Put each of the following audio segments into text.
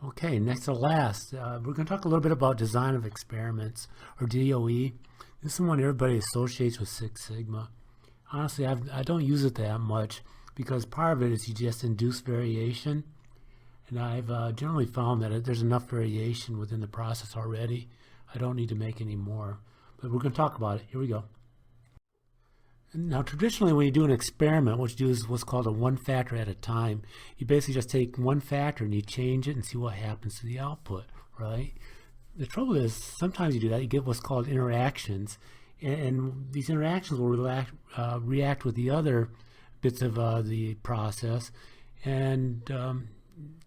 Okay, next to last, we're going to talk a little bit about design of experiments, or DOE. This is one everybody associates with Six Sigma. Honestly, I don't use it that much because part of it is you just induce variation, and I've generally found that there's enough variation within the process already. I don't need to make any more, but we're going to talk about it. Here we go. Now, traditionally, when you do an experiment, what you do is what's called a one factor at a time. You basically just take one factor and you change it and see what happens to the output, right? The trouble is, sometimes you do that, you get what's called interactions, and these interactions will react with the other bits of the process and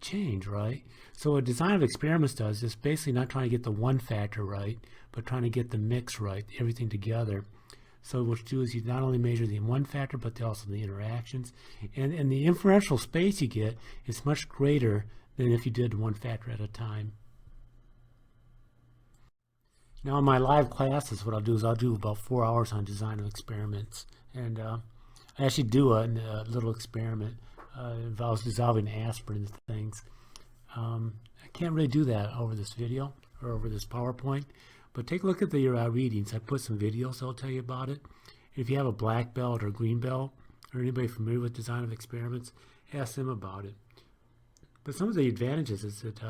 change, right? So what design of experiments does is basically not trying to get the one factor right, but trying to get the mix right, everything together. So what you do is you not only measure the one factor, but also the interactions. And the inferential space you get is much greater than if you did one factor at a time. Now in my live classes, what I'll do is I'll do about 4 hours on design of experiments. And I actually do a little experiment. It involves dissolving aspirin and things. I can't really do that over this video or over this PowerPoint. But take a look at your readings. I put some videos that'll tell you about it. If you have a black belt or green belt, or anybody familiar with design of experiments, ask them about it. But some of the advantages is that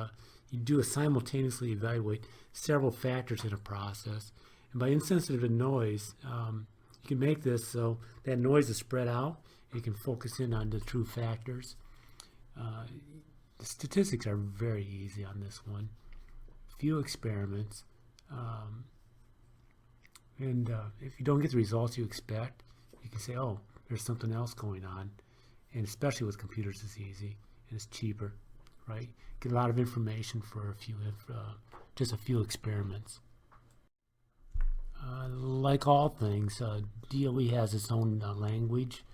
you do simultaneously evaluate several factors in a process. And by insensitive to noise, you can make this so that noise is spread out. You can focus in on the true factors. The statistics are very easy on this one. Few experiments. If you don't get the results you expect, you can say, oh, there's something else going on. And especially with computers, it's easy and it's cheaper, right? Get a lot of information for just a few experiments. Like all things, DOE has its own language.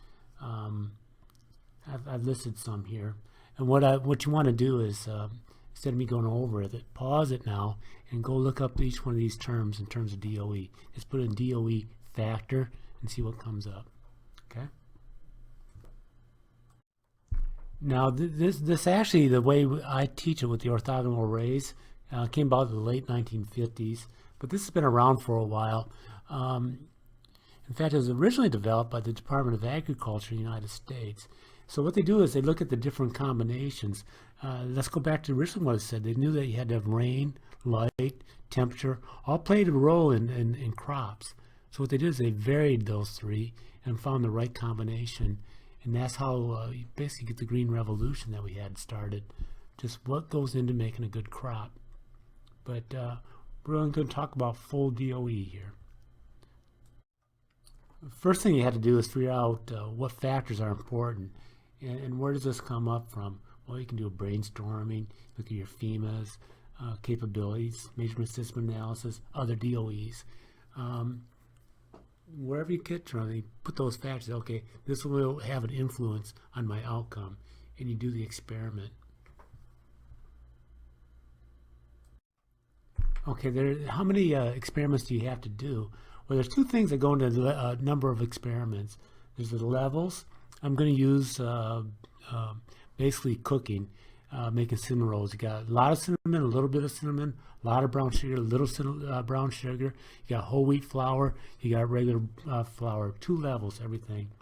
I've listed some here. And what you want to do is, instead of me going over it, pause it now and go look up each one of these terms in terms of DOE. Just put in DOE factor and see what comes up. Okay. Now this actually, the way I teach it with the orthogonal arrays, came about in the late 1950s, but this has been around for a while. In fact, it was originally developed by the Department of Agriculture in the United States. So what they do is they look at the different combinations. Let's go back to originally what it said. They knew that you had to have rain, light, temperature, all played a role in crops. So what they did is they varied those three and found the right combination. And that's how you basically get the green revolution that we had started. Just what goes into making a good crop. But we're only going to talk about full DOE here. First thing you have to do is figure out what factors are important. And where does this come up from? Well, you can do a brainstorming, look at your FEMAs, capabilities, measurement system analysis, other DOEs. Wherever you get from, you put those factors, okay, this will have an influence on my outcome, and you do the experiment. Okay, how many experiments do you have to do? Well, there's two things that go into the number of experiments. There's the levels. I'm going to use basically cooking, making cinnamon rolls. You got a lot of cinnamon, a little bit of cinnamon, a lot of brown sugar, a little brown sugar. You got whole wheat flour. You got regular flour. 2 levels, everything.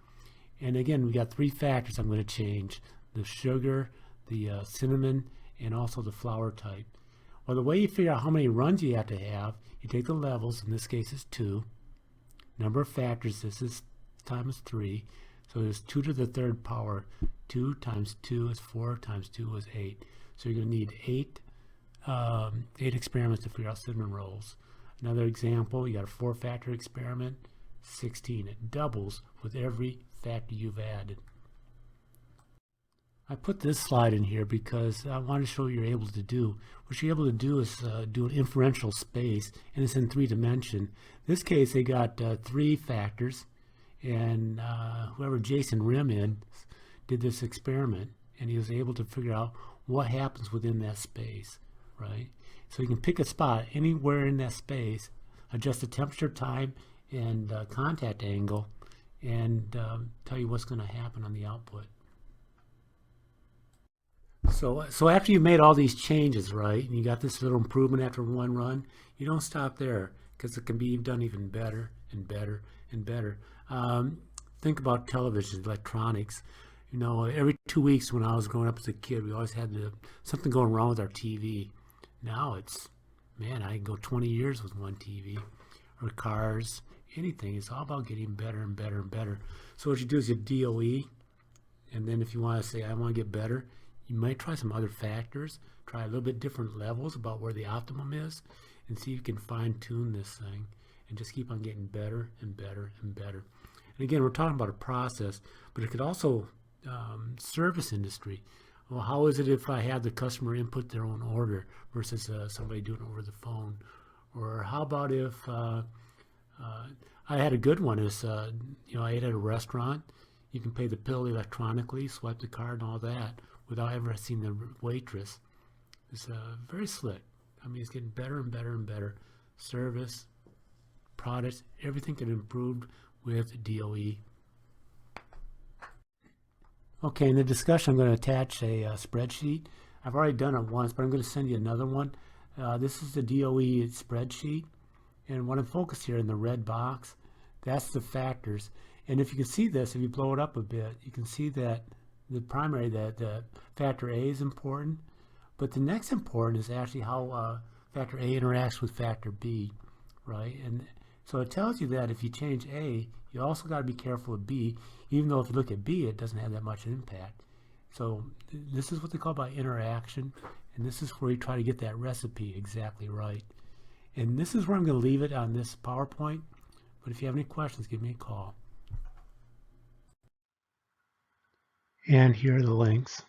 And again, we got 3 factors I'm going to change: the sugar, the cinnamon, and also the flour type. Well, the way you figure out how many runs you have to have, you take the levels. In this case, it's 2. Number of factors. This is times 3. So there's 2 to the 3rd power. 2 times 2 is 4 times 2 is 8. So you're going to need 8 experiments to figure out cinnamon rolls. Another example, you got a 4-factor experiment, 16. It doubles with every factor you've added. I put this slide in here because I want to show what you're able to do. What you're able to do is do an inferential space, and it's in 3 dimension. In this case, they got 3 factors. And whoever Jason Rim did this experiment, and he was able to figure out what happens within that space, right? So you can pick a spot anywhere in that space, adjust the temperature, time, and contact angle, and tell you what's going to happen on the output. So after you've made all these changes, right, and you got this little improvement after one run, you don't stop there because it can be done even better and better and better. Think about television, electronics. You know, every 2 weeks when I was growing up as a kid, we always had something going wrong with our TV. Now it's, man, I can go 20 years with one TV or cars, anything. It's all about getting better and better and better. So what you do is you DOE, and then if you want to say, I want to get better, you might try some other factors, try a little bit different levels about where the optimum is, and see if you can fine tune this thing and just keep on getting better and better and better. And again, we're talking about a process, but it could also service industry. Well, how is it if I have the customer input their own order versus somebody doing it over the phone? Or how about if I had a good one is, I ate at a restaurant. You can pay the bill electronically, swipe the card and all that without ever seeing the waitress. It's very slick. I mean, it's getting better and better and better. Service, products, everything can improve with DOE. Okay, in the discussion, I'm going to attach a spreadsheet. I've already done it once, but I'm going to send you another one. This is the DOE spreadsheet. And what I'm focused here in the red box, that's the factors. And if you can see this, if you blow it up a bit, you can see that the primary, that factor A is important. But the next important is actually how factor A interacts with factor B, right? And so it tells you that if you change A, you also got to be careful of B, even though if you look at B, it doesn't have that much impact. So this is what they call by interaction, and this is where you try to get that recipe exactly right. And this is where I'm going to leave it on this PowerPoint, but if you have any questions, give me a call. And here are the links.